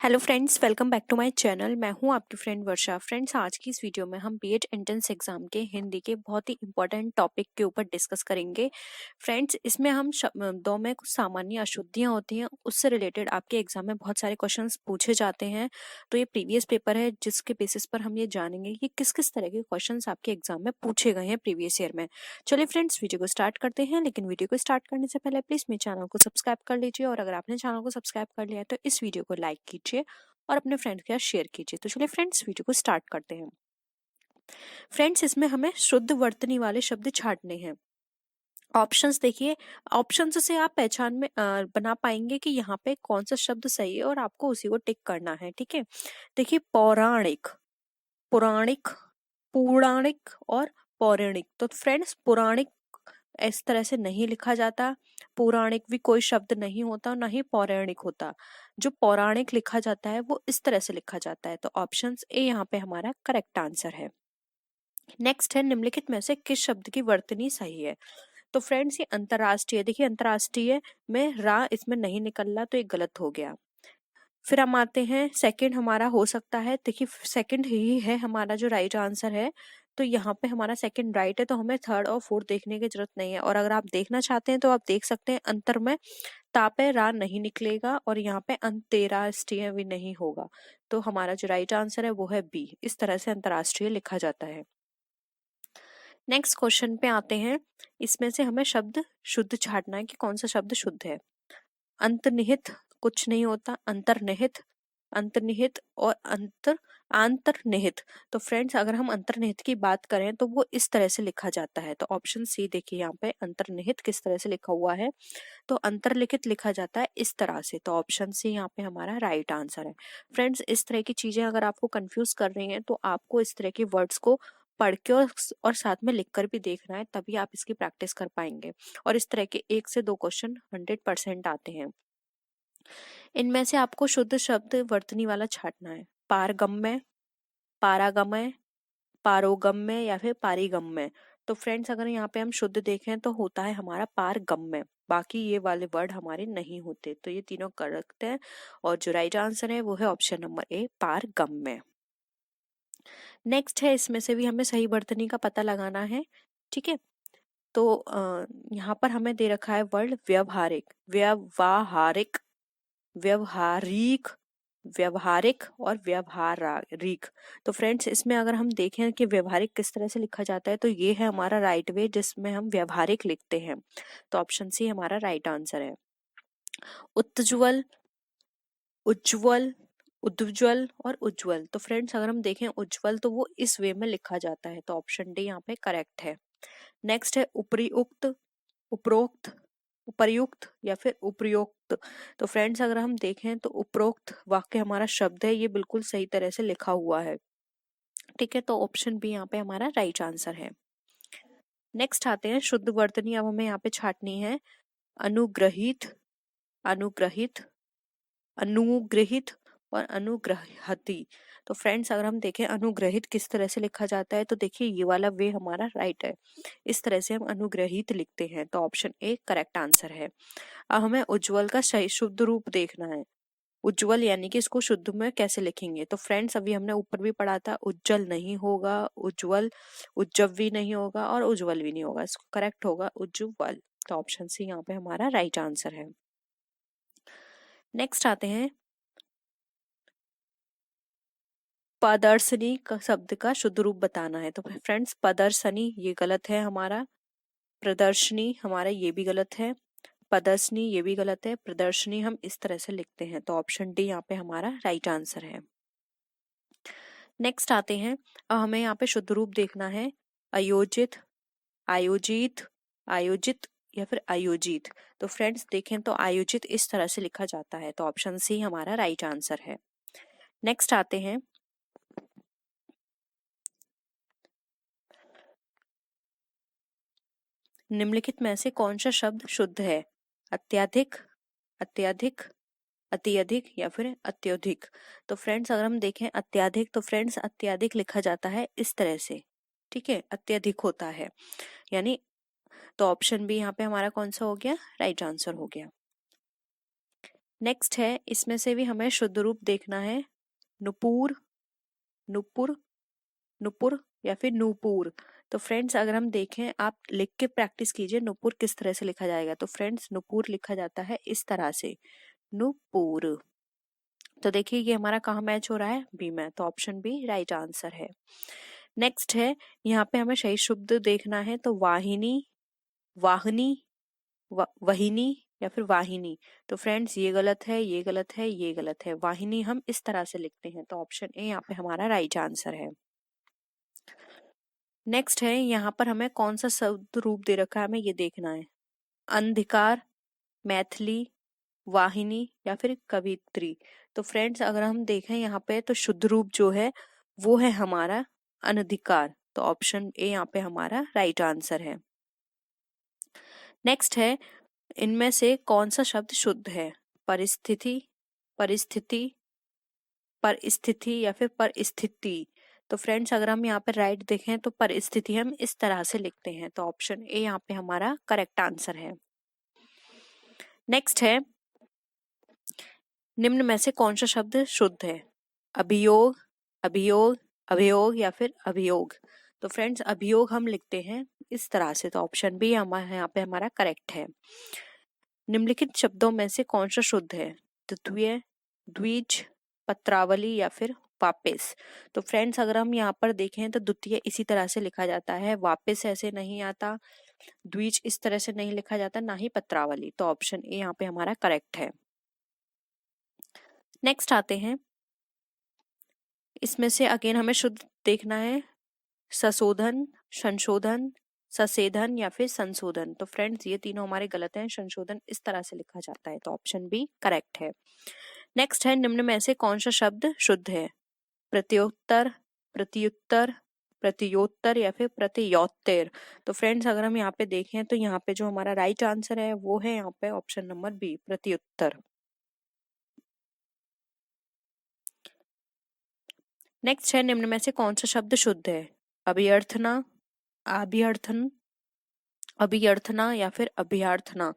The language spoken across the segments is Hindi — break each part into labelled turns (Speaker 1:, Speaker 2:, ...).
Speaker 1: Hello friends, welcome back to my channel. मैं हूं आपकी फ्रेंड वर्षा। फ्रेंड्स, आज की इस वीडियो में हम बीएड एंट्रेंस एग्जाम के हिंदी के बहुत ही इंपॉर्टेंट टॉपिक के ऊपर डिस्कस करेंगे। फ्रेंड्स, इसमें हम शब्दों में कुछ सामान्य अशुद्धियां होती हैं, उससे रिलेटेड आपके एग्जाम में बहुत सारे क्वेश्चंस पूछे जाते हैं। तो ये प्रीवियस पेपर है जिसके बेसिस पर हम ये जानेंगे कि किस किस तरह के क्वेश्चन आपके एग्जाम में पूछे गए हैं प्रीवियस ईयर में। चलिए फ्रेंड्स, वीडियो को स्टार्ट करते हैं, लेकिन वीडियो को स्टार्ट करने से पहले प्लीज मेरे चैनल को सब्सक्राइब कर लीजिए, और अगर आपने चैनल को सब्सक्राइब कर लिया है तो इस वीडियो को लाइक कीजिए और अपने फ्रेंड्स के साथ शेयर कीजिए। तो चलिए फ्रेंड्स, वीडियो को स्टार्ट करते हैं। फ्रेंड्स, इसमें हमें शुद्ध वर्तनी वाले शब्द छांटने हैं। ऑप्शंस देखिए, ऑप्शंस से आप पहचान में बना पाएंगे कि यहाँ पे कौन सा शब्द सही है और आपको उसी को टिक करना है। ठीक है, देखिए, पौराणिक, पुराणिक, पौराणिक और पौराणिक। तो फ्रेंड्स, पुराणिक इस तरह से नहीं लिखा जाता, पौराणिक भी कोई शब्द नहीं होता, ना ही पौराणिक होता। जो पौराणिक लिखा जाता है वो इस तरह से लिखा जाता है। तो ऑप्शन ए यहाँ पे हमारा करेक्ट आंसर है। नेक्स्ट है, निम्नलिखित में से किस शब्द की वर्तनी सही है? तो फ्रेंड्स, ये अंतरराष्ट्रीय, देखिए अंतरराष्ट्रीय में रा इसमें नहीं निकल रहा, तो ये गलत हो गया। फिर हम आते हैं, सेकंड हमारा हो सकता है, देखिए सेकंड ही है हमारा जो राइट आंसर है। तो यहाँ पे हमारा सेकंड राइट है, तो हमें थर्ड और फोर्थ देखने की जरूरत नहीं है। और अगर आप देखना चाहते हैं तो आप देख सकते हैं, अंतर में तापे रा नहीं निकलेगा और यहाँ पे अंतरराष्ट्रीय भी नहीं होगा। तो हमारा जो राइट आंसर है वो है बी। इस तरह से अंतरराष्ट्रीय लिखा जाता है। नेक्स्ट क्वेश्चन पे आते हैं, इसमें से हमें शब्द शुद्ध छांटना है कि कौन सा शब्द शुद्ध है। अंतर्निहित कुछ नहीं होता, अंतर्निहित, अंतर्निहित और आंतर्निहित। तो फ्रेंड्स, अगर हम अंतर्निहित की बात करें तो वो इस तरह से लिखा जाता है। तो ऑप्शन सी देखिए, यहाँ पे अंतर्निहित किस तरह से लिखा हुआ है, तो अंतर्लिखित लिखा जाता है इस तरह से। तो ऑप्शन सी यहाँ पे हमारा राइट आंसर है। फ्रेंड्स, इस तरह की चीजें अगर आपको कंफ्यूज कर रही हैं तो आपको इस तरह के वर्ड्स को पढ़ के और साथ में लिखकर भी देखना है, तभी आप इसकी प्रैक्टिस कर पाएंगे। और इस तरह के 1 से 2 क्वेश्चन 100% आते हैं। इनमें से आपको शुद्ध शब्द वर्तनी वाला छांटना है। पारगम्य, पारागमय, पारोगम्य या फिर पारिगम्य। तो फ्रेंड्स, अगर यहाँ पे हम शुद्ध देखें तो होता है हमारा पारगम्य, बाकी ये वाले वर्ड हमारे नहीं होते। तो ये तीनों करेक्ट है, और जो राइट आंसर है वो है ऑप्शन नंबर ए, पारगम्य। नेक्स्ट है, इसमें से भी हमें सही वर्तनी का पता लगाना है। ठीक है, तो यहाँ पर हमें दे रखा है वर्ड व्यवहारिक, व्यवहारिक, व्यवहारिक, व्यवहारिक और व्यवहारिक। तो फ्रेंड्स, इसमें अगर हम देखें कि व्यवहारिक किस तरह से लिखा जाता है, तो ये है हमारा राइट वे जिसमें हम व्यवहारिक लिखते हैं। तो ऑप्शन सी हमारा राइट आंसर है। उज्ज्वल, उज्ज्वल, उज्ज्वल और उज्ज्वल। तो फ्रेंड्स, अगर हम देखें उज्ज्वल तो वो इस वे में लिखा जाता है। तो ऑप्शन डी यहाँ पे करेक्ट है। नेक्स्ट है उपरियुक्त, उपरोक्त, उपर्युक्त या फिर उपयुक्त। तो फ्रेंड्स, अगर हम देखें तो उपरोक्त वाक्य हमारा शब्द है, ये बिल्कुल सही तरह से लिखा हुआ है। ठीक है, तो ऑप्शन बी यहाँ पे हमारा राइट आंसर है। नेक्स्ट आते हैं, शुद्ध वर्तनी अब हमें यहाँ पे छांटनी है। अनुग्रहित, अनुग्रहित, अनुग्रहित और अनुग्रहति। तो फ्रेंड्स, अगर हम देखें अनुग्रहित किस तरह से लिखा जाता है, तो देखिए ये वाला वे हमारा राइट है, इस तरह से हम अनुग्रहित लिखते हैं। तो ऑप्शन ए करेक्ट आंसर है। अब हमें उज्ज्वल का सही शुद्ध रूप देखना है। उज्ज्वल यानी कि इसको शुद्ध में कैसे लिखेंगे। तो फ्रेंड्स, अभी हमने ऊपर भी पढ़ा था, उज्जवल नहीं होगा, उज्ज्वल, उज्जव भी नहीं होगा और उज्ज्वल भी नहीं होगा, इसको करेक्ट होगा उज्ज्वल। तो ऑप्शन सी यहाँ पे हमारा राइट आंसर है। नेक्स्ट आते हैं, प्रदर्शनी का शब्द का शुद्ध रूप बताना है। तो फ्रेंड्स, प्रदर्शनी ये गलत है हमारा, प्रदर्शनी हमारा ये भी गलत है, प्रदर्शनी ये भी गलत है, प्रदर्शनी हम इस तरह से लिखते हैं। तो ऑप्शन डी यहाँ पे हमारा राइट आंसर है। नेक्स्ट आते हैं, अब हमें यहाँ पे शुद्ध रूप देखना है। आयोजित, आयोजित, आयोजित या फिर आयोजित। तो फ्रेंड्स देखें तो आयोजित इस तरह से लिखा जाता है। तो ऑप्शन सी हमारा राइट आंसर है। नेक्स्ट आते हैं, निम्नलिखित में से कौन सा शब्द शुद्ध है? अत्याधिक, अत्यधिक, अत्यधिक या फिर अत्यधिक। तो फ्रेंड्स, अगर हम देखें अत्याधिक, तो फ्रेंड्स अत्याधिक लिखा जाता है इस तरह से। ठीक है, अत्यधिक होता है यानी। तो ऑप्शन बी यहाँ पे हमारा कौन सा हो गया? राइट आंसर हो गया। नेक्स्ट है, इसमें से भी हमें शुद्ध रूप देखना है, नुपुर, नुपुर, नुपुर या फिर नूपुर। तो फ्रेंड्स अगर हम देखें, आप लिख के प्रैक्टिस कीजिए नुपुर किस तरह से लिखा जाएगा। तो फ्रेंड्स नुपुर लिखा जाता है इस तरह से, नुपुर। तो देखिए ये हमारा कहाँ मैच हो रहा है, बी में, तो ऑप्शन बी राइट आंसर है। नेक्स्ट है, यहाँ पे हमें सही शब्द देखना है, तो वाहिनी, वाहनी, वहिनी या फिर वाहिनी। तो फ्रेंड्स ये गलत है, ये गलत है, ये गलत है। वाहिनी हम इस तरह से लिखते हैं, तो ऑप्शन ए यहाँ पे हमारा राइट आंसर है। नेक्स्ट है, यहाँ पर हमें कौन सा शब्द रूप दे रखा है, हमें ये देखना है, अंधकार, मैथिली, वाहिनी या फिर कवित्री। तो फ्रेंड्स अगर हम देखें यहाँ पे, तो शुद्ध रूप जो है वो है हमारा अनधिकार। तो ऑप्शन ए यहाँ पे हमारा राइट आंसर है। नेक्स्ट है, इनमें से कौन सा शब्द शुद्ध है, परिस्थिति, परिस्थिति, परिस्थिति या फिर परिस्थिति। तो फ्रेंड्स अगर हम यहाँ पे राइट देखें, तो परिस्थिति हम इस तरह से लिखते हैं, तो ऑप्शन ए यहाँ पे हमारा करेक्ट आंसर है। नेक्स्ट है, निम्न में से कौन सा शब्द शुद्ध है, अभियोग, अभियोग, अभियोग या फिर अभियोग। तो फ्रेंड्स अभियोग हम लिखते हैं इस तरह से, तो ऑप्शन बी हमारा यहाँ पे हमारा करेक्ट है। निम्नलिखित शब्दों में से कौन सा शुद्ध है, द्वितीय, द्विज, पत्रावली या फिर वापस। तो फ्रेंड्स अगर हम यहाँ पर देखें, तो द्वितीय इसी तरह से लिखा जाता है, वापस ऐसे नहीं आता, द्विज इस तरह से नहीं लिखा जाता, ना ही पत्रावली। तो ऑप्शन ए यहाँ पे हमारा करेक्ट है। नेक्स्ट आते हैं, इसमें से अगेन हमें शुद्ध देखना है, संशोधन, संशोधन, ससेधन या फिर संशोधन। तो फ्रेंड्स ये तीनों हमारे गलत हैं, संशोधन इस तरह से लिखा जाता है, तो ऑप्शन बी करेक्ट है। नेक्स्ट है, निम्न में से कौन सा शब्द शुद्ध है, प्रत्युत्तर, प्रत्युत्तर, प्रत्योत्तर या फिर प्रत्योत्तर। तो फ्रेंड्स अगर हम यहाँ पे देखें, तो यहाँ पे जो हमारा राइट आंसर है वो है यहाँ पे ऑप्शन नंबर बी, प्रत्युत्तर। नेक्स्ट है, निम्न में से कौन सा शब्द शुद्ध है, अभ्यर्थना, अभ्यर्थन, अभ्यर्थना या फिर अभ्यर्थना।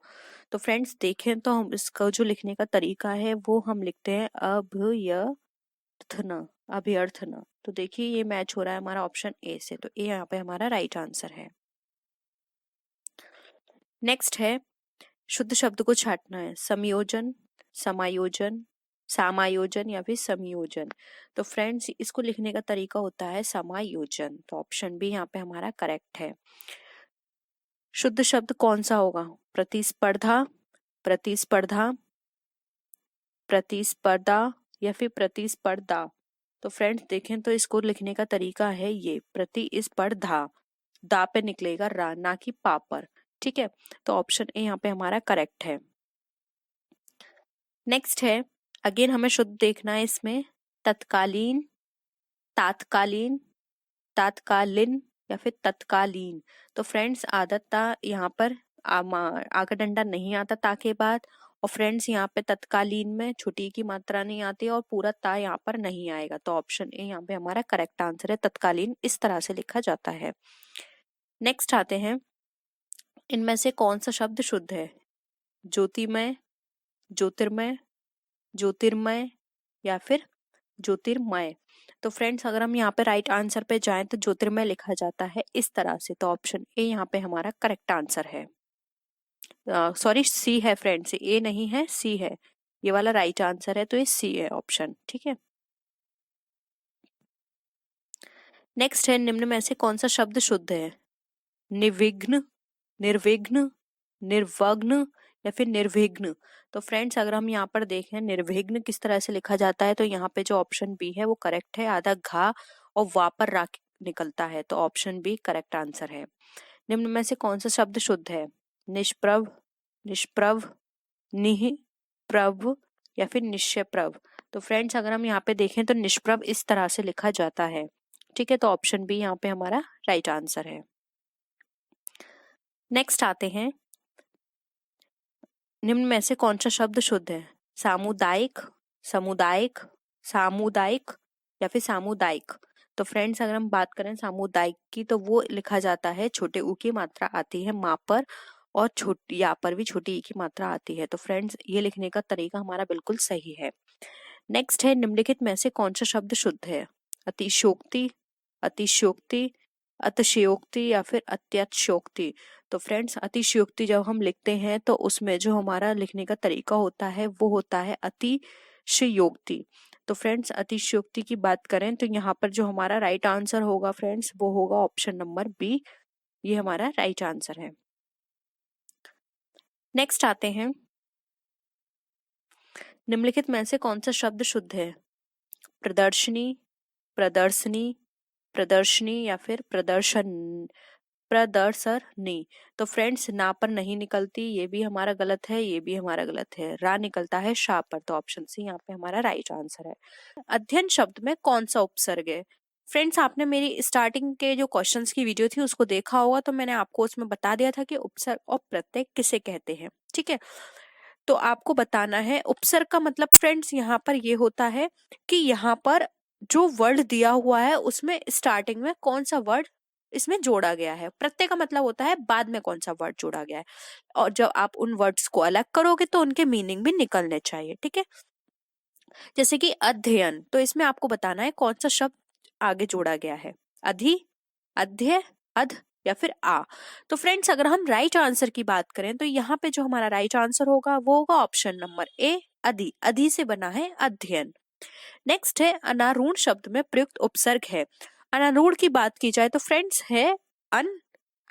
Speaker 1: तो फ्रेंड्स देखें, तो हम इसका जो लिखने का तरीका है वो हम लिखते हैं अभ्यर्थना, अभ्यर्थना। तो देखिए ये मैच हो रहा है हमारा ऑप्शन ए से, तो ए यहाँ पे हमारा राइट आंसर है। नेक्स्ट है, शुद्ध शब्द को छांटना है, संयोजन, समायोजन, समायोजन या फिर संयोजन। तो फ्रेंड्स इसको लिखने का तरीका होता है समायोजन, तो ऑप्शन बी यहाँ पे हमारा करेक्ट है। शुद्ध शब्द कौन सा होगा, प्रतिस्पर्धा, प्रतिस्पर्धा, प्रतिस्पर्धा या फिर प्रतिस्पर्धा। तो फ्रेंड्स देखें, तो इसको लिखने का तरीका है ये, प्रतिस्पर्धा, दा पे निकलेगा रा, ना कि पा पर। ठीक है, तो ऑप्शन ए यहाँ पे हमारा करेक्ट है। नेक्स्ट है, अगेन हमें शुद्ध देखना है इसमें, तत्कालीन, तात्कालीन, तात्कालीन या फिर तत्कालीन। तो फ्रेंड्स आदतता यहाँ पर आगा डंडा नहीं आता ता के बाद, और फ्रेंड्स यहाँ पे तत्कालीन में छुट्टी की मात्रा नहीं आती और पूरा ता यहाँ पर नहीं आएगा, तो ऑप्शन ए यहाँ पे हमारा करेक्ट आंसर है, तत्कालीन इस तरह से लिखा जाता है। नेक्स्ट आते हैं, इनमें से कौन सा शब्द शुद्ध है, ज्योतिमय, ज्योतिर्मय, ज्योतिर्मय या फिर ज्योतिर्मय। तो फ्रेंड्स अगर हम यहाँ पे राइट आंसर पे जाएं, तो ज्योतिर्मय लिखा जाता है इस तरह से, तो ऑप्शन ए यहाँ पे हमारा करेक्ट आंसर है। सॉरी सी है फ्रेंड्स, ए नहीं है सी है, ये वाला राइट आंसर है, तो ये सी है ऑप्शन। ठीक है, नेक्स्ट है, निम्न में से कौन सा शब्द शुद्ध है, निर्विघ्न, निर्विघ्न, निर्वघ्न या फिर निर्विघ्न। तो फ्रेंड्स अगर हम यहाँ पर देखें, निर्विघ्न किस तरह से लिखा जाता है, तो यहाँ पे जो ऑप्शन बी है वो करेक्ट है, आधा घा और वा पर रा निकलता है, तो ऑप्शन बी करेक्ट आंसर है। निम्न में से कौन सा शब्द शुद्ध है, निष्प्रभ, निष्प्रभ, निःप्रभ या फिर निश्चयप्रभ। तो फ्रेंड्स अगर हम यहाँ पे देखें, तो निष्प्रभ इस तरह से लिखा जाता है। ठीक है, तो ऑप्शन बी यहाँ पे हमारा राइट आंसर है। नेक्स्ट आते हैं, निम्न में से कौन सा शब्द शुद्ध है, सामुदायिक, सामुदायिक, सामुदायिक या फिर सामुदायिक। तो फ्रेंड्स अगर हम बात करें सामुदायिक की, तो वो लिखा जाता है, छोटे ऊ की मात्रा आती है माँ पर, और छोटी या पर भी छोटी ई की मात्रा आती है। तो फ्रेंड्स ये लिखने का तरीका हमारा बिल्कुल सही है। नेक्स्ट है निम्नलिखित में से कौन सा शब्द शुद्ध है? अतिशयोक्ति, अतिशयोक्ति, अतिशयोक्ति या फिर अत्यतिशयोक्ति। तो फ्रेंड्स अतिशयोक्ति जब हम लिखते हैं तो उसमें जो हमारा लिखने का तरीका होता है वो होता है अतिशयोक्ति। तो फ्रेंड्स अतिशयोक्ति की बात करें तो यहाँ पर जो हमारा राइट आंसर होगा फ्रेंड्स वो होगा ऑप्शन नंबर बी, ये हमारा राइट आंसर है। नेक्स्ट आते हैं, निम्नलिखित में से कौन सा शब्द शुद्ध है? प्रदर्शनी, प्रदर्शनी, प्रदर्शनी या फिर प्रदर्शन, प्रदर्शनी। तो फ्रेंड्स ना पर नहीं निकलती, ये भी हमारा गलत है, ये भी हमारा गलत है। रा निकलता है शा पर, तो ऑप्शन सी यहाँ पे हमारा राइट आंसर है। अध्ययन शब्द में कौन सा उपसर्ग है? फ्रेंड्स आपने मेरी स्टार्टिंग के जो क्वेश्चंस की वीडियो थी उसको देखा होगा, तो मैंने आपको उसमें बता दिया था कि उपसर्ग और प्रत्यय किसे कहते हैं। ठीक है, तो आपको बताना है उपसर्ग का मतलब फ्रेंड्स यहाँ पर ये होता है कि यहाँ पर जो वर्ड दिया हुआ है उसमें स्टार्टिंग में कौन सा वर्ड इसमें जोड़ा गया है। प्रत्यय का मतलब होता है बाद में कौन सा वर्ड जोड़ा गया है, और जब आप उन वर्ड्स को अलग करोगे तो उनके मीनिंग भी निकलने चाहिए। ठीक है, जैसे कि अध्ययन, तो इसमें आपको बताना है कौन सा शब्द आगे जोड़ा गया है, अधि, अध्य, अध या फिर आ। तो फ्रेंड्स अगर हम राइट आंसर की बात करें तो यहाँ पे जो हमारा राइट आंसर होगा वो होगा ऑप्शन नंबर ए, अधि। अधि से बना है अध्ययन। नेक्स्ट है अनारूढ़ शब्द में प्रयुक्त उपसर्ग है। अनारूढ़ की बात की जाए तो फ्रेंड्स है अन,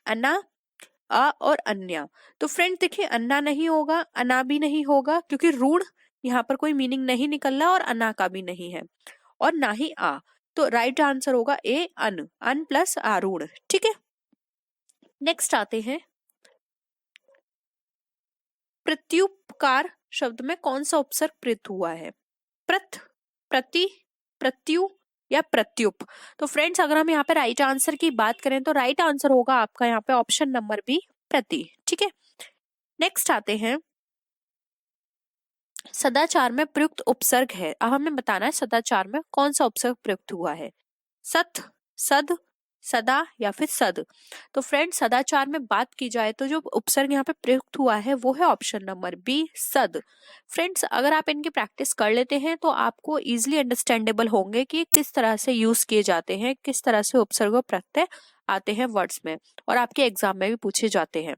Speaker 1: अना, अ और अन्य। तो फ्रेंड्स देखिए अन्ना नहीं होगा, अना भी नहीं होगा, क्योंकि रूढ़ यहाँ पर कोई मीनिंग नहीं निकल रहा और अना का भी नहीं है, और ना ही आ। तो राइट आंसर होगा ए, अन, अन प्लस आरूढ़। ठीक है, नेक्स्ट आते हैं, प्रत्युपकार शब्द में कौन सा उपसर्ग प्रयुक्त हुआ है? प्रथ, प्रति, प्रत्यु या प्रत्युप। तो फ्रेंड्स अगर हम यहाँ पे राइट आंसर की बात करें तो राइट आंसर होगा आपका यहाँ पे ऑप्शन नंबर बी, प्रति। ठीक है, नेक्स्ट आते हैं, सदाचार में प्रयुक्त उपसर्ग है। अब हमें बताना है सदाचार में कौन सा उपसर्ग प्रयुक्त हुआ है, सत, सद, सदा या फिर सद। तो फ्रेंड सदाचार में बात की जाए तो जो उपसर्ग यहाँ पे प्रयुक्त हुआ है वो है ऑप्शन नंबर बी, सद। फ्रेंड्स अगर आप इनकी प्रैक्टिस कर लेते हैं तो आपको इजीली अंडरस्टैंडेबल होंगे कि किस तरह से यूज किए जाते हैं, किस तरह से उपसर्ग और प्रत्यय आते हैं वर्ड्स में, और आपके एग्जाम में भी पूछे जाते हैं।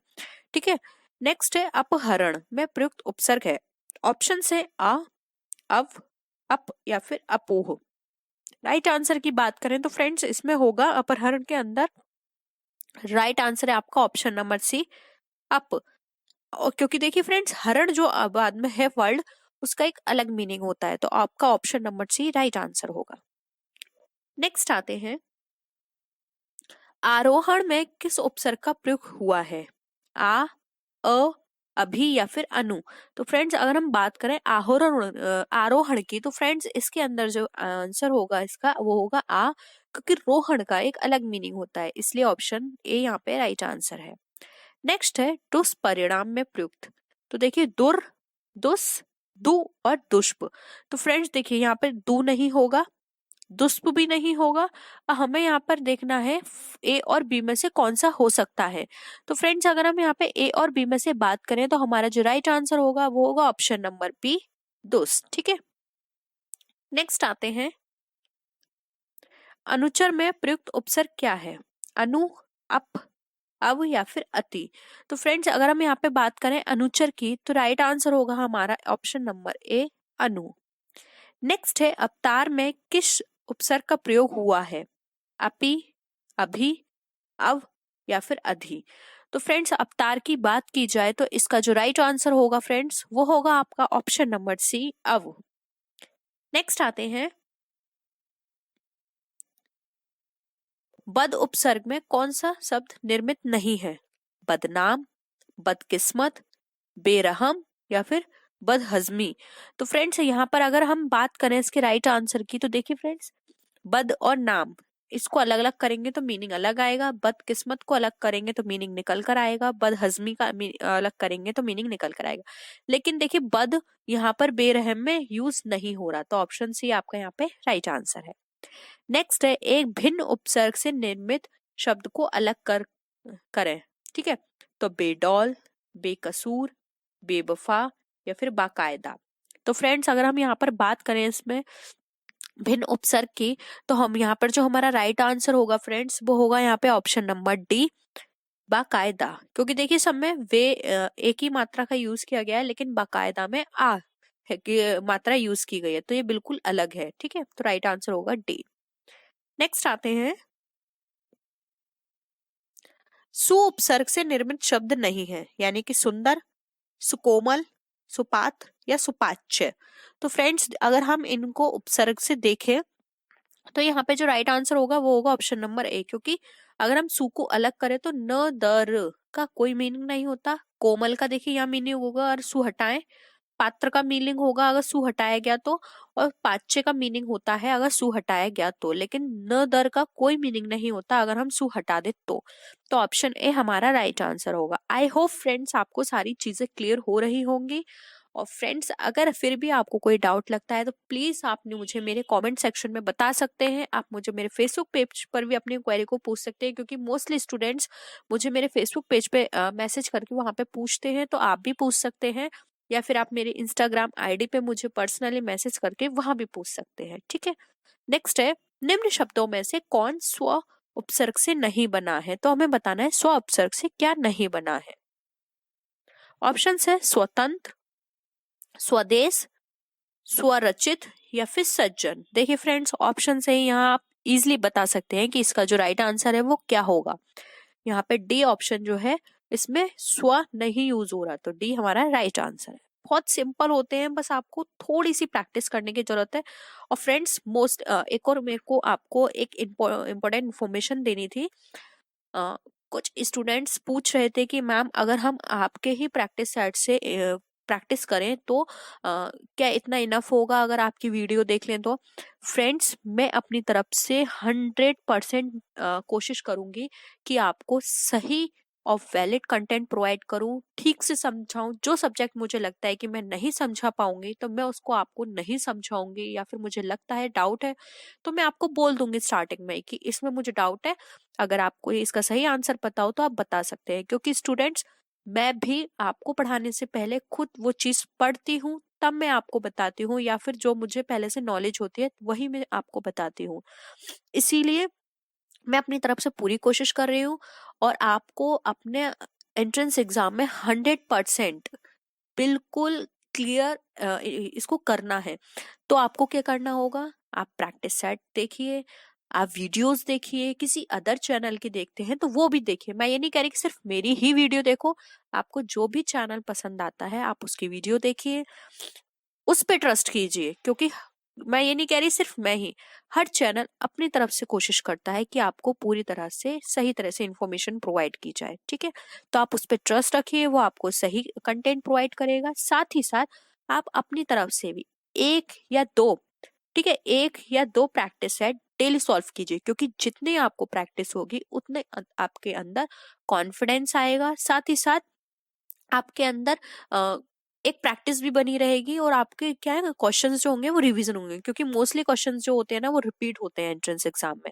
Speaker 1: ठीक है, नेक्स्ट है अपहरण में प्रयुक्त उपसर्ग है। ऑप्शन है अ, अव, अप या फिर अपोह। राइट आंसर की बात करें तो फ्रेंड्स इसमें होगा अपहरण के अंदर राइट आंसर है आपका ऑप्शन नंबर सी, अप। और क्योंकि देखिए फ्रेंड्स हरण जो बाद में है वर्ड उसका एक अलग मीनिंग होता है, तो आपका option number C right answer होगा। नेक्स्ट आते हैं, आरोहण में किस उपसर्ग का प्रयोग हुआ है? आ, अ, अभी या फिर अनु। तो फ्रेंड्स अगर हम बात करें आरोहण की तो फ्रेंड्स इसके अंदर जो आंसर होगा इसका वो होगा आ, क्योंकि रोहण का एक अलग मीनिंग होता है, इसलिए ऑप्शन ए यहाँ पे राइट आंसर है। नेक्स्ट है दुष्परिणाम में प्रयुक्त। तो देखिए दुर, दुस, दु और दुष्प। तो फ्रेंड्स देखिए यहाँ पे दु नहीं होगा, दुष्प भी नहीं होगा, हमें यहाँ पर देखना है ए और बी में से कौन सा हो सकता है। तो फ्रेंड्स अगर हम यहाँ पे ए और बी में से बात करें तो हमारा जो राइट आंसर होगा वो होगा ऑप्शन नंबर बी, दुष्ट। ठीक है, नेक्स्ट आते हैं, अनुचर में प्रयुक्त उपसर्ग क्या है? अनु, अप, अव या फिर अति। तो फ्रेंड्स अगर हम यहाँ पे बात करें अनुचर की तो राइट आंसर होगा हमारा ऑप्शन नंबर ए, अनु। नेक्स्ट है अवतार में किस उपसर्ग का प्रयोग हुआ है? अपि, अभी, अव या फिर अधि। तो फ्रेंड्स अवतार की बात की जाए तो इसका जो राइट आंसर होगा फ्रेंड्स वो होगा आपका ऑप्शन नंबर सी, अव। नेक्स्ट आते हैं, बद उपसर्ग में कौन सा शब्द निर्मित नहीं है? बदनाम, बदकिस्मत, बेरहम या फिर बदहजमी। तो फ्रेंड्स यहाँ पर अगर हम बात करें इसके राइट आंसर की तो देखिए फ्रेंड्स बद और नाम इसको अलग अलग करेंगे तो मीनिंग अलग आएगा, बदकिस्मत को अलग करेंगे तो मीनिंग निकल कर आएगा, बदहजमी का अलग करेंगे तो मीनिंग निकल कर आएगा। लेकिन देखिए बद यहाँ पर बेरहम में यूज नहीं हो रहा, तो ऑप्शन सी आपका यहाँ पे राइट आंसर है। नेक्स्ट है एक भिन्न उपसर्ग से निर्मित शब्द को अलग करें। ठीक है, तो बेडौल, बेकसूर, बेवफा या फिर बाकायदा। तो फ्रेंड्स अगर हम यहाँ पर बात करें इसमें भिन्न उपसर्ग की, तो हम यहाँ पर जो हमारा राइट आंसर होगा फ्रेंड्स वो होगा यहाँ पे ऑप्शन नंबर डी, बाकायदा। क्योंकि देखिए सब में वे एक ही मात्रा का यूज किया गया है, लेकिन बाकायदा में आ है कि मात्रा यूज की गई है, तो ये बिल्कुल अलग है। ठीक है, तो राइट आंसर होगा डी। नेक्स्ट आते हैं, सु उपसर्ग से निर्मित शब्द नहीं है, यानी कि सुंदर, सुकोमल, सुपात्र या सुपाच्य। तो फ्रेंड्स अगर हम इनको उपसर्ग से देखें तो यहाँ पे जो राइट आंसर होगा वो होगा ऑप्शन नंबर ए। क्योंकि अगर हम सु को अलग करें तो न दर का कोई मीनिंग नहीं होता, कोमल का देखिए यहाँ मीनिंग होगा और सु हटाएं, पात्र का मीनिंग होगा अगर सु हटाया गया तो, और पाच्य का मीनिंग होता है अगर सु हटाया गया तो, लेकिन न दर का कोई मीनिंग नहीं होता अगर हम सु हटा दे तो ऑप्शन ए हमारा राइट आंसर होगा। आई होप फ्रेंड्स आपको सारी चीजें क्लियर हो रही होंगी। और फ्रेंड्स अगर फिर भी आपको कोई डाउट लगता है तो प्लीज आपने मुझे मेरे कमेंट सेक्शन में बता सकते हैं। आप मुझे मेरे फेसबुक पेज पर भी अपनी क्वेरी को पूछ सकते हैं, क्योंकि मोस्टली स्टूडेंट्स मुझे मेरे फेसबुक पेज पे मैसेज करके वहां पे पूछते हैं, तो आप भी पूछ सकते हैं। या फिर आप मेरे इंस्टाग्राम आईडी पे मुझे पर्सनली मैसेज करके वहां भी पूछ सकते हैं। ठीक है, नेक्स्ट है, निम्न शब्दों में से कौन स्व उपसर्ग से नहीं बना है? तो हमें बताना है स्व उपसर्ग से क्या नहीं बना है। ऑप्शन है स्वतंत्र, स्वदेश, स्वरचित या फिर सज्जन। देखिए फ्रेंड्स ऑप्शन से ही यहाँ आप इजिली बता सकते हैं कि इसका जो राइट आंसर है वो क्या होगा। यहाँ पे डी ऑप्शन जो है इसमें स्व नहीं यूज हो रहा, तो डी हमारा राइट आंसर है। बहुत सिंपल होते हैं, बस आपको थोड़ी सी प्रैक्टिस करने की जरूरत है। और फ्रेंड्स एक और मेरे को आपको एक इम्पोर्टेंट इन्फॉर्मेशन देनी थी। कुछ स्टूडेंट्स पूछ रहे थे कि मैम अगर हम आपके ही प्रैक्टिस सेट से प्रैक्टिस करें तो क्या इतना इनफ होगा अगर आपकी वीडियो देख लें तो? फ्रेंड्स मैं अपनी तरफ से 100% कोशिश करूंगी कि आपको सही और वैलिड कंटेंट प्रोवाइड करूं, ठीक से समझाऊं। जो सब्जेक्ट मुझे लगता है कि मैं नहीं समझा पाऊंगी तो मैं उसको आपको नहीं समझाऊंगी, या फिर मुझे लगता है डाउट है तो मैं आपको बोल दूंगी स्टार्टिंग में कि इसमें मुझे डाउट है, अगर आपको इसका सही आंसर पता हो तो आप बता सकते हैं। क्योंकि स्टूडेंट्स मैं भी आपको पढ़ाने से पहले खुद वो चीज पढ़ती हूँ, तब मैं आपको बताती हूँ, या फिर जो मुझे पहले से नॉलेज होती है वही मैं आपको बताती हूँ। इसीलिए मैं अपनी तरफ से पूरी कोशिश कर रही हूँ और आपको अपने एंट्रेंस एग्जाम में 100% बिल्कुल क्लियर इसको करना है। तो आपको क्या करना होगा, आप प्रैक्टिस सेट देखिए, आप वीडियोस देखिए, किसी अदर चैनल की देखते हैं तो वो भी देखिए। मैं ये नहीं कह रही कि सिर्फ मेरी ही वीडियो देखो, आपको जो भी चैनल पसंद आता है आप उसकी वीडियो देखिए, उस पे ट्रस्ट कीजिए। क्योंकि मैं ये नहीं कह रही सिर्फ मैं ही, हर चैनल अपनी तरफ से कोशिश करता है कि आपको पूरी तरह से सही तरह से इंफॉर्मेशन प्रोवाइड की जाए। ठीक है, तो आप उस पर ट्रस्ट रखिए, वो आपको सही कंटेंट प्रोवाइड करेगा। साथ ही साथ आप अपनी तरफ से भी एक या दो, ठीक है, एक या दो प्रैक्टिस सेट डेली सॉल्व कीजिए। क्योंकि जितने आपको प्रैक्टिस होगी उतने आपके अंदर कॉन्फिडेंस आएगा, साथ ही साथ आपके अंदर एक प्रैक्टिस भी बनी रहेगी, और आपके क्या है ना क्वेश्चंस जो होंगे वो रिवीजन होंगे। क्योंकि मोस्टली क्वेश्चंस जो होते हैं ना वो रिपीट होते हैं एंट्रेंस एग्जाम में।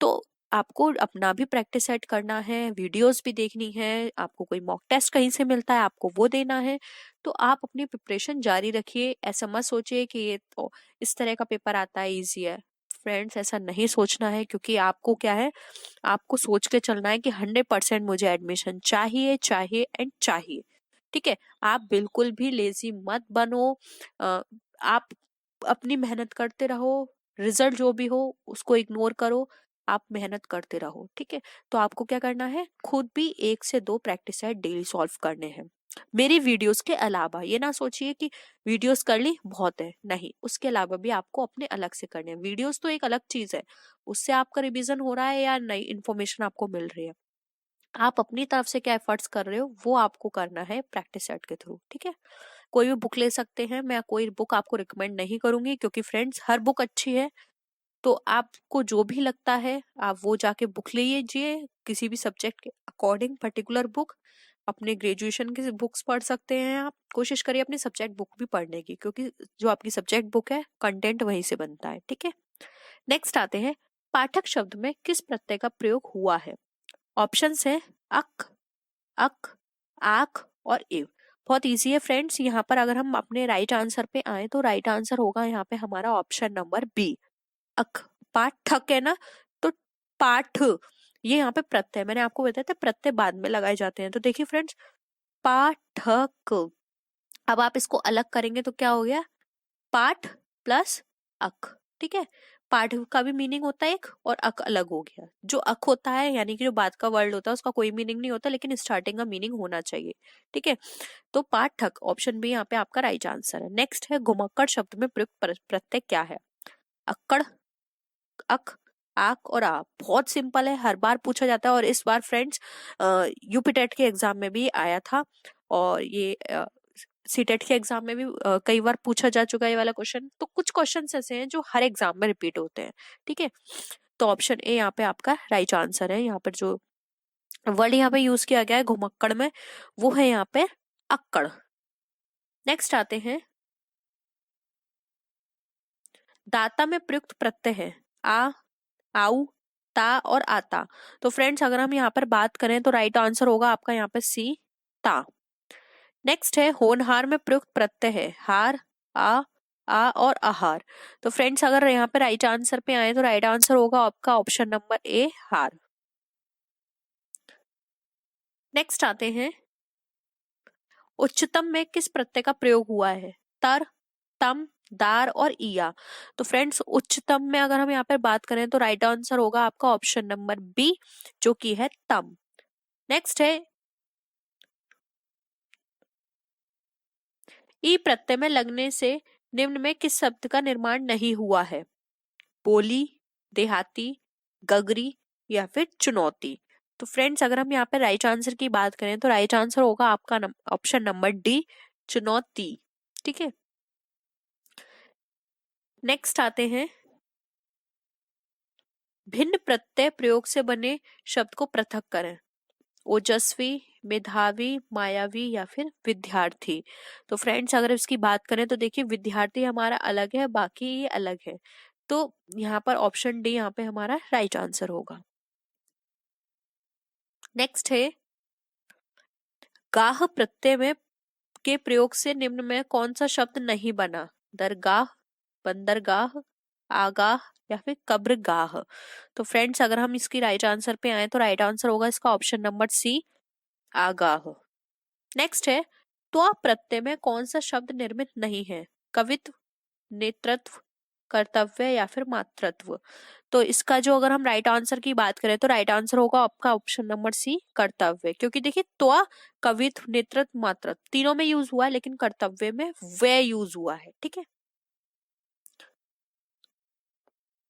Speaker 1: तो आपको अपना भी प्रैक्टिस सेट करना है, वीडियोस भी देखनी है, आपको कोई मॉक टेस्ट कहीं से मिलता है आपको वो देना है। तो आप अपनी प्रिपरेशन जारी रखिए। ऐसा मत सोचिए कि ये तो इस तरह का पेपर आता है इजी है। फ्रेंड्स ऐसा नहीं सोचना है, क्योंकि आपको क्या है, आपको सोच के चलना है कि 100% मुझे एडमिशन चाहिए चाहिए एंड चाहिए। ठीक है, आप बिल्कुल भी लेजी मत बनो। आप अपनी मेहनत करते रहो, रिजल्ट जो भी हो उसको इग्नोर करो, आप मेहनत करते रहो। ठीक है, तो आपको क्या करना है, खुद भी 1 से 2 प्रैक्टिस सेट डेली सॉल्व करने हैं मेरी वीडियोस के अलावा। ये ना सोचिए कि वीडियोस कर ली बहुत है, नहीं, उसके अलावा भी आपको अपने अलग से करने हैं। वीडियोस तो एक अलग चीज है, उससे आपका रिवीजन हो रहा है या नई इन्फॉर्मेशन आपको मिल रही है। आप अपनी तरफ से क्या एफर्ट्स कर रहे हो वो आपको करना है प्रैक्टिस सेट के थ्रू। ठीक है, कोई भी बुक ले सकते हैं, मैं कोई बुक आपको रिकमेंड नहीं करूंगी, क्योंकि फ्रेंड्स हर बुक अच्छी है। तो आपको जो भी लगता है आप वो जाके बुक ले लीजिए, किसी भी सब्जेक्ट के अकॉर्डिंग पर्टिकुलर बुक। अपने ग्रेजुएशन की बुक्स पढ़ सकते हैं आप, कोशिश करिए अपनी सब्जेक्ट बुक भी पढ़ने की, क्योंकि जो आपकी सब्जेक्ट बुक है कंटेंट वहीं से बनता है। ठीक है, नेक्स्ट आते हैं, पाठक शब्द में किस प्रत्यय का प्रयोग हुआ है? ऑप्शन है अक, अक, आक और ए। बहुत इजी है फ्रेंड्स। यहाँ पर अगर हम अपने राइट आंसर पे आए तो राइट आंसर होगा यहाँ पे हमारा ऑप्शन नंबर बी, अक। पाठक है ना, तो पाठ, ये यहाँ पे प्रत्यय, मैंने आपको बताया था प्रत्यय बाद में लगाए जाते हैं। तो देखिए फ्रेंड्स, पाठक। अब आप इसको अलग करेंगे तो क्या हो गया, पाठ प्लस अक। ठीक है, पाठ का भी मीनिंग होता है एक, और अक अलग हो गया। जो अक होता है यानी कि जो बाद का वर्ड होता है उसका कोई मीनिंग नहीं होता, लेकिन स्टार्टिंग का मीनिंग होना चाहिए। ठीक है, तो पाठक ऑप्शन बी यहाँ पे आपका राइट आंसर है। नेक्स्ट है घुमक्कड़ शब्द में प्रयुक्त प्रत्यय क्या है, अक्कड़, अक, आक और आ। बहुत सिंपल है, हर बार पूछा जाता है, और इस बार फ्रेंड्स यूपी टेट के एग्जाम में भी आया था, और ये सीटेट के एग्जाम में भी कई बार पूछा जा चुका है ये वाला क्वेश्चन। तो कुछ क्वेश्चन ऐसे हैं जो हर एग्जाम में रिपीट होते हैं। ठीक है, तो ऑप्शन ए यहाँ पे आपका राइट आंसर है। यहाँ पर जो वर्ड यहाँ पे यूज किया गया है घुमक्कड़ में, वो है यहाँ पे अक्कड़। नेक्स्ट आते हैं, दाता में प्रयुक्त प्रत्यय है आ, आऊ, ता और आता। तो फ्रेंड्स अगर हम यहाँ पर बात करें तो राइट आंसर होगा आपका यहाँ पे सी, ता। नेक्स्ट है होनहार में प्रयुक्त प्रत्यय है हार, आ और आहार। तो फ्रेंड्स अगर यहाँ पे राइट आंसर पे आए तो राइट आंसर होगा आपका ऑप्शन नंबर ए, हार। नेक्स्ट आते हैं, उच्चतम में किस प्रत्यय का प्रयोग हुआ है, तर, तम, दार और इया। तो फ्रेंड्स उच्चतम में अगर हम यहाँ पर बात करें तो राइट आंसर होगा आपका ऑप्शन नंबर बी, जो कि है तम। नेक्स्ट है, ई प्रत्यय में लगने से निम्न में किस शब्द का निर्माण नहीं हुआ है, बोली, देहाती, गगरी या फिर चुनौती। तो फ्रेंड्स अगर हम यहाँ पे राइट आंसर की बात करें तो राइट आंसर होगा आपका ऑप्शन नंबर डी, चुनौती। ठीक है, नेक्स्ट आते हैं, भिन्न प्रत्यय प्रयोग से बने शब्द को पृथक करें, ओजस्वी, मेधावी, मायावी या फिर विद्यार्थी। तो फ्रेंड्स अगर इसकी बात करें तो देखिए विद्यार्थी हमारा अलग है, बाकी ये अलग है। तो यहाँ पर ऑप्शन डी यहाँ पे हमारा राइट आंसर होगा। नेक्स्ट है, गाह प्रत्यय में के प्रयोग से निम्न में कौन सा शब्द नहीं बना, दरगाह, बंदरगाह, आगाह या फिर कब्रगाह। तो फ्रेंड्स अगर हम इसकी राइट आंसर पे आए तो राइट आंसर होगा इसका ऑप्शन नंबर सी, आगाह। नेक्स्ट है, त्वा प्रत्यय में कौन सा शब्द निर्मित नहीं है, कवित्व, नेतृत्व, कर्तव्य या फिर मातृत्व। तो इसका जो अगर हम राइट आंसर की बात करें तो राइट आंसर होगा आपका ऑप्शन नंबर सी, कर्तव्य। क्योंकि देखिए त्वा, कवित्व, नेतृत्व, मातृत्व तीनों में यूज हुआ है, लेकिन कर्तव्य में वे यूज हुआ है। ठीक है,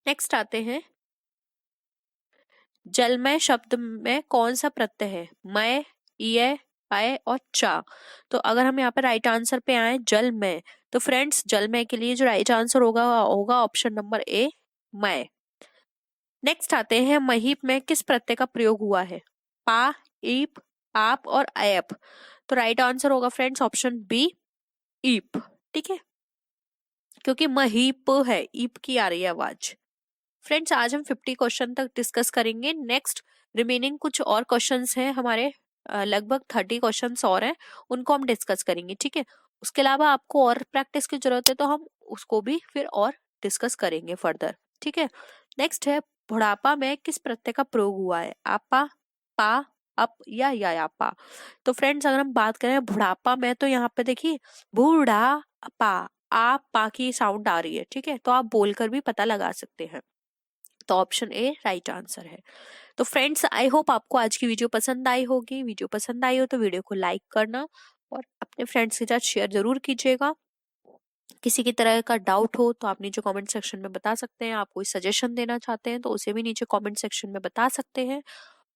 Speaker 1: नेक्स्ट आते हैं, जलमय शब्द में कौन सा प्रत्यय है, मय, य, आय और चा। तो अगर हम यहाँ पे राइट आंसर पे आए जलमय, तो फ्रेंड्स जलमय के लिए जो राइट आंसर होगा होगा ऑप्शन नंबर ए, मय। नेक्स्ट आते हैं, महीप में किस प्रत्यय का प्रयोग हुआ है, पा, ईप, आप और अयप। तो राइट आंसर होगा फ्रेंड्स ऑप्शन बी, ईप। ठीक है, क्योंकि महीप है, ईप की आ रही है आवाज। फ्रेंड्स आज हम 50 क्वेश्चन तक डिस्कस करेंगे। नेक्स्ट रिमेनिंग कुछ और क्वेश्चंस हैं हमारे, लगभग 30 क्वेश्चंस और हैं, उनको हम डिस्कस करेंगे। ठीक है, उसके अलावा आपको और प्रैक्टिस की जरूरत है तो हम उसको भी फिर और डिस्कस करेंगे फर्दर। ठीक है, नेक्स्ट है, बुढ़ापा में किस प्रत्यय का प्रयोग हुआ है, आपा, पा, अप या यापा। तो फ्रेंड्स अगर हम बात करें बुढ़ापा में तो यहाँ पे देखिए बूढ़ा पा, आप पा की साउंड आ रही है। ठीक है, तो आप बोलकर भी पता लगा सकते हैं। तो ऑप्शन ए राइट आंसर है। तो फ्रेंड्स आई होप आपको आज की वीडियो पसंद आई होगी। वीडियो पसंद आई हो तो वीडियो को लाइक करना और अपने फ्रेंड्स के साथ शेयर जरूर कीजिएगा। किसी की तरह का डाउट हो तो आप नीचे कमेंट सेक्शन में बता सकते हैं। आप कोई सजेशन देना चाहते हैं तो उसे भी नीचे कमेंट सेक्शन में बता सकते हैं।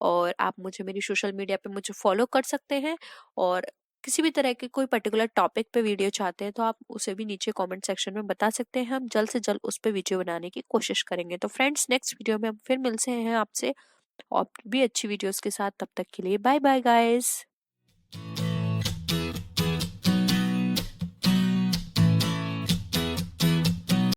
Speaker 1: और आप मुझे मेरी सोशल मीडिया पे मुझे फॉलो कर सकते हैं। और किसी भी तरह के कोई पर्टिकुलर टॉपिक पे वीडियो चाहते हैं तो आप उसे भी नीचे कमेंट सेक्शन में बता सकते हैं। हम जल्द से जल्द उस पर वीडियो बनाने की कोशिश करेंगे। तो फ्रेंड्स नेक्स्ट वीडियो में हम फिर मिलते हैं आपसे और भी अच्छी वीडियोस के साथ। तब तक के लिए बाय बाय गाइस।